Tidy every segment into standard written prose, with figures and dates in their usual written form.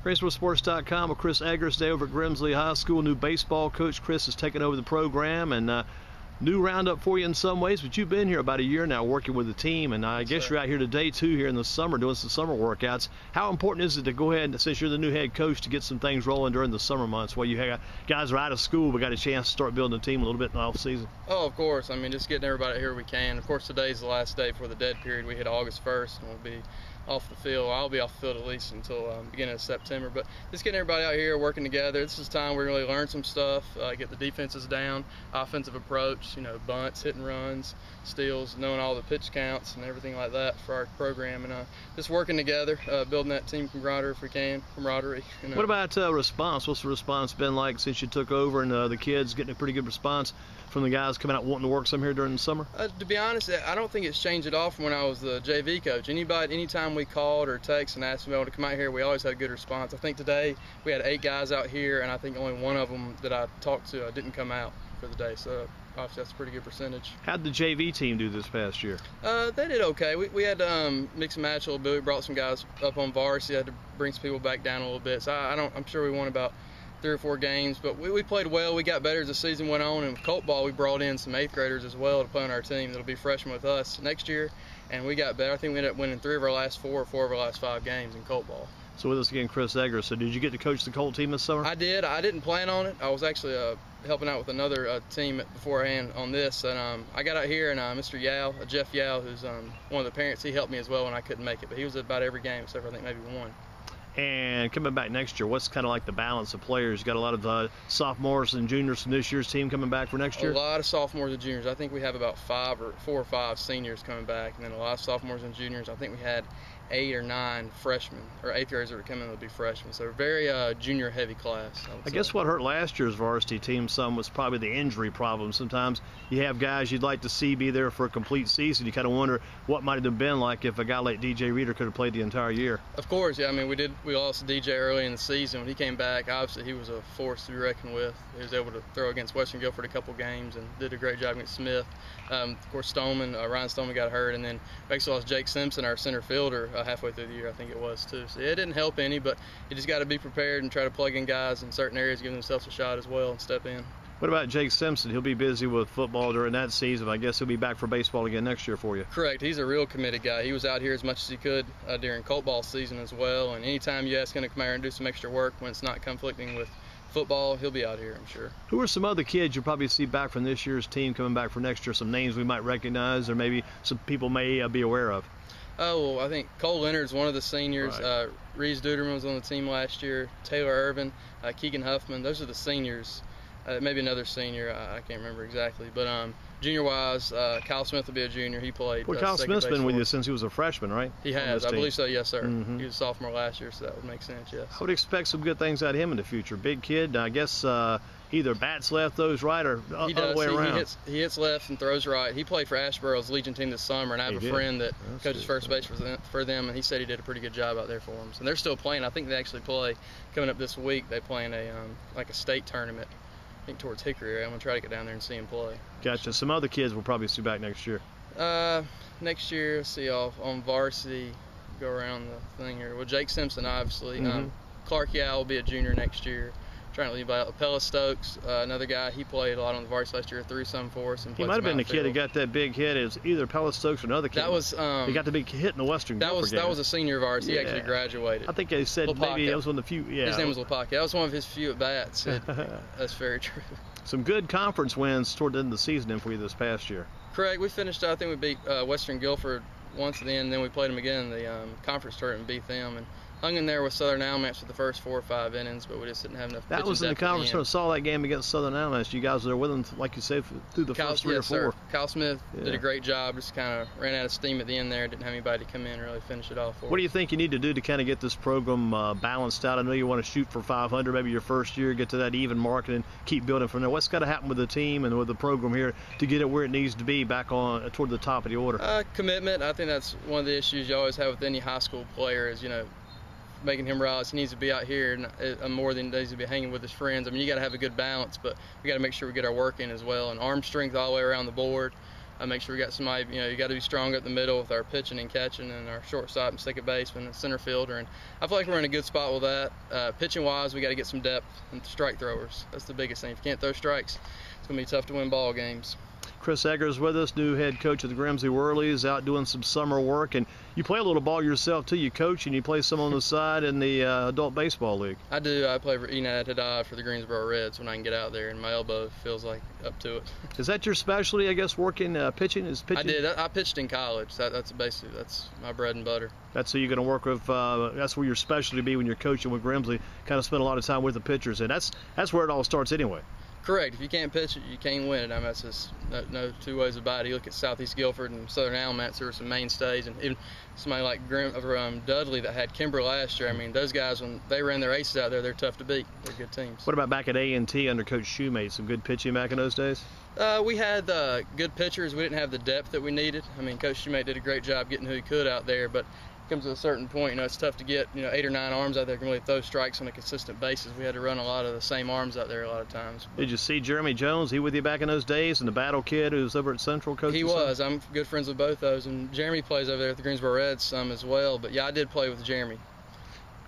GrimsleySports.com with Chris Eggers today over at Grimsley High School. New baseball coach Chris has taken over the program, and new roundup for you in some ways, but you've been here about a year now working with the team, and I guess you're out here today too here in the summer doing some summer workouts. How important is it to go ahead, since you're the new head coach, to get some things rolling during the summer months while you have guys are out of school but got a chance to start building a team a little bit in the off season? Oh, of course. I mean, just getting everybody here we can. Of course, today's the last day for the dead period. We hit August 1st, and we'll be off the field. I'll be off the field at least until beginning of September. But just getting everybody out here working together. This is time we really learn some stuff, get the defenses down, offensive approach, bunts, hit and runs, steals, knowing all the pitch counts and everything like that for our program, and just working together, building that team camaraderie if we can, camaraderie. What about response? What's the response been like since you took over, and the kids getting a pretty good response from the guys coming out wanting to work some here during the summer? To be honest, I don't think it's changed at all from when I was the JV coach. Anytime we called or texted and asked them to come out here, we always had a good response. I think today we had 8 guys out here, and I think only one of them that I talked to didn't come out for the day. So obviously that's a pretty good percentage. How'd the JV team do this past year? They did okay. We had to mix and match a little bit. We brought some guys up on varsity. Had to bring some people back down a little bit. So I'm sure we won about 3 or 4 games, but we played well. We got better as the season went on, and with Colt ball we brought in some 8th graders as well to play on our team that'll be freshmen with us next year, and we got better. I think we ended up winning 3 of our last 4 or 4 of our last 5 games in Colt ball. So with us again, Chris Eggers. So did you get to coach the Colt team this summer? I did. I didn't plan on it. I was actually helping out with another team beforehand on this, and I got out here, and Mr. Yao, Jeff Yao, who's one of the parents, he helped me as well when I couldn't make it, but he was at about every game except for I think maybe 1. And coming back next year, what's kind of like the balance of players? You got a lot of sophomores and juniors from this year's team coming back for next year? A lot of sophomores and juniors. I think we have about 4 or 5 seniors coming back, and then a lot of sophomores and juniors. I think we had 8 or 9 freshmen, or 8th graders that were coming in to be freshmen. So a very junior-heavy class. I guess what hurt last year's varsity team some was probably the injury problem. Sometimes you have guys you'd like to see be there for a complete season. You kind of wonder what might have been like if a guy like DJ Reeder could have played the entire year. Of course, yeah. I mean, we lost DJ early in the season. When he came back, obviously he was a force to be reckoned with. He was able to throw against Western Guilford a couple games and did a great job against Smith. Of course, Ryan Stoneman got hurt, and then we actually lost Jake Simpson, our center fielder, halfway through the year, I think it was too. So it didn't help any, but you just got to be prepared and try to plug in guys in certain areas, give themselves a shot as well, and step in. What about Jake Simpson? He'll be busy with football during that season. I guess he'll be back for baseball again next year for you. Correct. He's a real committed guy. He was out here as much as he could during Colt ball season as well. And anytime you ask him to come out here and do some extra work when it's not conflicting with football, he'll be out here, I'm sure. Who are some other kids you'll probably see back from this year's team coming back for next year? Some names we might recognize, or maybe some people may be aware of. Oh, well, I think Cole Leonard's one of the seniors. Right. Reese Duderman was on the team last year. Taylor Irvin, Keegan Huffman. Those are the seniors. Maybe another senior. I can't remember exactly. But junior-wise, Kyle Smith will be a junior. He played. Well, Kyle Smith's been with you since he was a freshman, right? He has. I believe so, yes, sir. Mm-hmm. He was a sophomore last year, so that would make sense, yes. I would expect some good things out of him in the future. Big kid. I guess either bats left, throws right, or other way around. He hits left and throws right. He played for Asheboro's Legion team this summer, and I have a friend that coaches first base for them, and he said he did a pretty good job out there for them. So they're still playing. I think they actually play coming up this week. They play in a state tournament, I think towards Hickory area. I'm gonna try to get down there and see him play. Gotcha. Some other kids will probably see back next year. Next year, let's see, on varsity, go around the thing here. Well, Jake Simpson, obviously. Mm-hmm. Clark Yao will be a junior next year. Trying to leave out Pella Stokes, another guy. He played a lot on the varsity last year, threw some for us. And he might have been the kid that got that big hit. It was either Pella Stokes or another kid. That was he got the big hit in the Western Guilford game. That was a senior of ours. He actually graduated. I think they said maybe that was one of the few. Yeah, his name was Lapaka. That was one of his few at bats. That's very true. Some good conference wins toward the end of the season then for you this past year. Correct. We finished. I think we beat Western Guilford once at the end, and then we played them again in the conference tournament and beat them. And hung in there with Southern Alamance for the first 4 or 5 innings, but we just didn't have enough. That was in the conference tournament. Saw that game against Southern Alamance. You guys were there with them, like you said, through the first 3 or 4. Sir. Kyle Smith did a great job. Just kind of ran out of steam at the end there. Didn't have anybody to come in and really finish it off for us. What do you think you need to do to kind of get this program balanced out? I know you want to shoot for 500 maybe your first year, get to that even mark, and keep building from there. What's got to happen with the team and with the program here to get it where it needs to be back on toward the top of the order? Commitment. I think that's one of the issues you always have with any high school player is, making him realize he needs to be out here and more than needs to be hanging with his friends. I mean, you got to have a good balance, but we got to make sure we get our work in as well. And arm strength all the way around the board. Make sure we got somebody, you got to be strong up the middle with our pitching and catching and our shortstop and second baseman and center fielder. And I feel like we're in a good spot with that. Pitching-wise, we got to get some depth and strike throwers. That's the biggest thing. If you can't throw strikes, it's going to be tough to win ball games. Chris Eggers with us, new head coach of the Grimsley Whirlies, out doing some summer work. And you play a little ball yourself, too. You coach and you play some on the side in the adult baseball league. I do. I play for Enad Haddad for the Greensboro Reds when I can get out there, and my elbow feels like up to it. Is that your specialty, I guess, working, pitching? Is pitching? I did. I pitched in college. That's my bread and butter. That's who you're going to work with. That's where your specialty be when you're coaching with Grimsley. Kind of spend a lot of time with the pitchers, and that's where it all starts anyway. Correct. If you can't pitch it, you can't win it. I mean, that's just no two ways about it. You look at Southeast Guilford and Southern Alamance, who were some mainstays, and even somebody like Dudley that had Kimber last year. I mean, those guys, when they ran their aces out there, they're tough to beat. They're good teams. What about back at A&T under Coach Shoemate? Some good pitching back in those days? We had good pitchers. We didn't have the depth that we needed. I mean, Coach Shoemate did a great job getting who he could out there, but comes to a certain point, it's tough to get 8 or 9 arms out there can really throw strikes on a consistent basis. We had to run a lot of the same arms out there a lot of times. Did you see Jeremy Jones? He with you back in those days, and the Battle Kid who was over at Central coaching? He was. I'm good friends with both those, and Jeremy plays over there at the Greensboro Reds some as well. But yeah, I did play with Jeremy.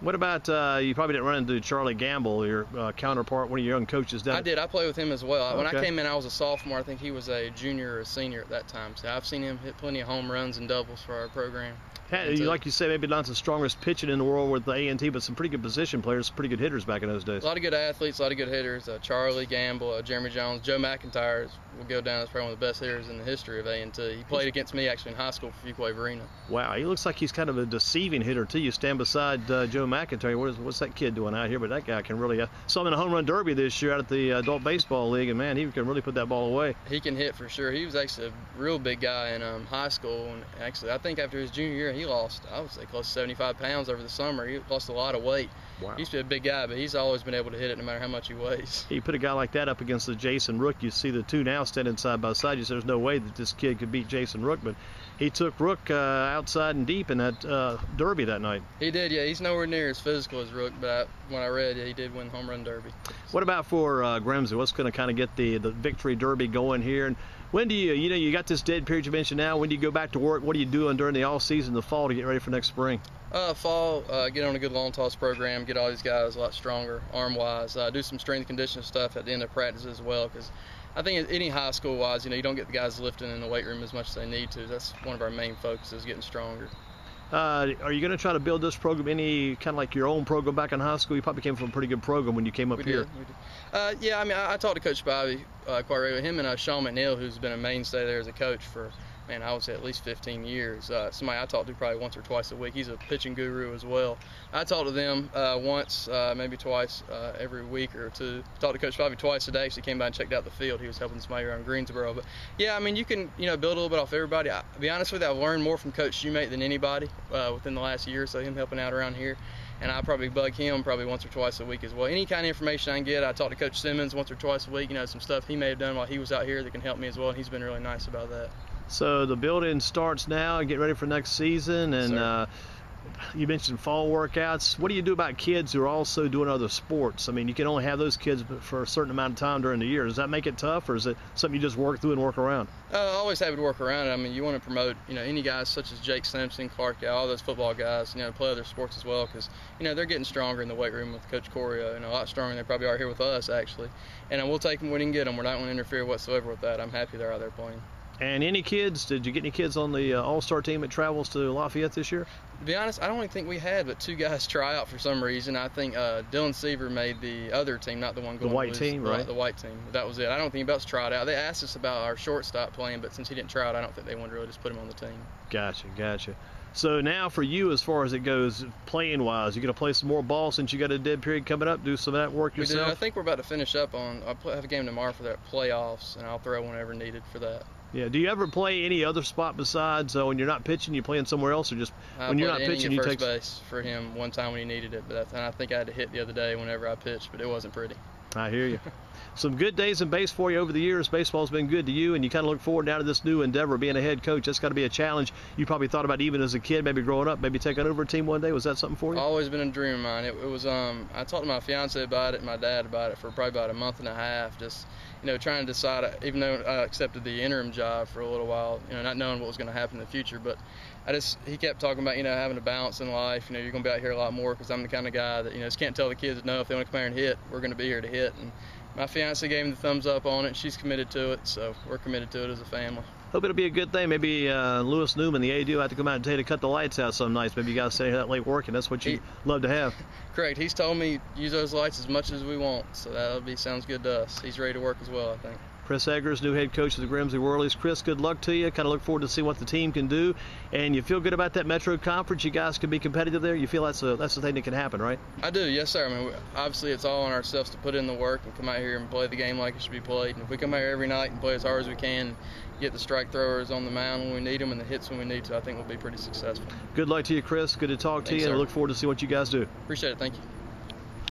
What about you? Probably didn't run into Charlie Gamble, your counterpart, one of your young coaches down. I did. I played with him as well. Okay. When I came in, I was a sophomore. I think he was a junior or a senior at that time. So I've seen him hit plenty of home runs and doubles for our program. Like you say, maybe not the strongest pitching in the world with the A&T, but some pretty good position players, pretty good hitters back in those days. A lot of good athletes, a lot of good hitters. Charlie Gamble, Jeremy Jones, Joe McIntyre will go down as probably one of the best hitters in the history of A&T. He played against me actually in high school for Fuquay Arena. Wow, he looks like he's kind of a deceiving hitter too. You stand beside Joe McIntyre. What's that kid doing out here? But that guy can really. Saw him in a home run derby this year out at the adult baseball league, and man, he can really put that ball away. He can hit for sure. He was actually a real big guy in high school, and actually I think after his junior year he lost, I would say, close to 75 pounds over the summer. He lost a lot of weight. Wow. He used to be a big guy, but he's always been able to hit it no matter how much he weighs. You put a guy like that up against the Jason Rook. You see the two now standing side by side. You say there's no way that this kid could beat Jason Rook, but he took Rook outside and deep in that derby that night. He did, yeah. He's nowhere near as physical as Rook, but when I read, he did win home run derby. What about for Grimsley? What's going to kind of get the victory derby going here? And when do you got this dead period you mentioned now. When do you go back to work? What are you doing during the off season, the fall, to get ready for next spring? Fall, get on a good long toss program, get all these guys a lot stronger arm-wise, do some strength and conditioning stuff at the end of practice as well, because I think any high school-wise, you don't get the guys lifting in the weight room as much as they need to. That's one of our main focuses, getting stronger. Are you going to try to build this program any kind of like your own program back in high school? You probably came from a pretty good program when you came up here. We did. Yeah, I mean, I talked to Coach Bobby quite regularly. Him and Sean McNeil, who's been a mainstay there as a coach for, man, I would say at least 15 years. Somebody I talk to probably once or twice a week. He's a pitching guru as well. I talk to them once, maybe twice every week or two. Talked to Coach Bobby twice a day. So he came by and checked out the field. He was helping somebody around Greensboro. But yeah, I mean, you can build a little bit off everybody. To be honest with you, I've learned more from Coach Shoemate than anybody within the last year or so, him helping out around here. And I probably bug him probably once or twice a week as well. Any kind of information I can get, I talk to Coach Simmons once or twice a week. Some stuff he may have done while he was out here that can help me as well. And he's been really nice about that. So the building starts now, get ready for next season, and you mentioned fall workouts. What do you do about kids who are also doing other sports? I mean, you can only have those kids for a certain amount of time during the year. Does that make it tough, or is it something you just work through and work around? Always have to work around it. I mean, you want to promote, any guys such as Jake Simpson, Clark, all those football guys, play other sports as well, because, they're getting stronger in the weight room with Coach Coria, a lot stronger than they probably are here with us, actually. And we'll take them when we can get them. We're not going to interfere whatsoever with that. I'm happy they're out there playing. And any kids, did you get any kids on the All-Star team that travels to Lafayette this year? To be honest, I don't even think we had, but 2 guys try out for some reason. I think Dylan Seaver made the other team, not the one going the white team, right? The white team. That was it. I don't think anybody else tried out. They asked us about our shortstop playing, but since he didn't try out, I don't think they wanted to really just put him on the team. Gotcha. So now for you, as far as it goes, playing-wise, you're going to play some more ball since you got a dead period coming up, do some of that work yourself? We do. I think we're about to finish up on, I have a game tomorrow for that playoffs, and I'll throw whenever needed for that. Yeah. Do you ever play any other spot besides when you're not pitching, you playing somewhere else, or just when you're not pitching, you take first base for him one time when he needed it, but I think I had to hit the other day whenever I pitched, but it wasn't pretty. I hear you. some good days in base for you over the years. Baseball's been good to you, and you kind of look forward now to this new endeavor, being a head coach. That's got to be a challenge you probably thought about even as a kid, maybe growing up, maybe taking over a team one day. Was that something for you? Always been a dream of mine. It was I talked to my fiance about it and my dad about it for probably about a month and a half, just trying to decide, even though I accepted the interim job for a little while, not knowing what was going to happen in the future. But he kept talking about, having a balance in life. You're going to be out here a lot more, because I'm the kind of guy that, just can't tell the kids, no, if they want to come here and hit, we're going to be here to hit. And my fiance gave me the thumbs up on it. She's committed to it, so we're committed to it as a family. Hope it'll be a good thing. Maybe Newman, the AD, will have to come out and tell you to cut the lights out some nights. Maybe you guys stay that late working. That's what you love to have. Correct. He's told me use those lights as much as we want, so sounds good to us. He's ready to work as well, I think. Chris Eggers, new head coach of the Grimsley Whirlies. Chris, good luck to you. Kind of look forward to see what the team can do. And you feel good about that Metro Conference? You guys can be competitive there? You feel that's the thing that can happen, right? I do, yes, sir. Obviously, it's all on ourselves to put in the work and come out here and play the game like it should be played. And if we come out here every night and play as hard as we can, get the strike throwers on the mound when we need them and the hits when we need to, I think we'll be pretty successful. Good luck to you, Chris. Good to talk to you, and I look forward to see what you guys do. Appreciate it. Thank you.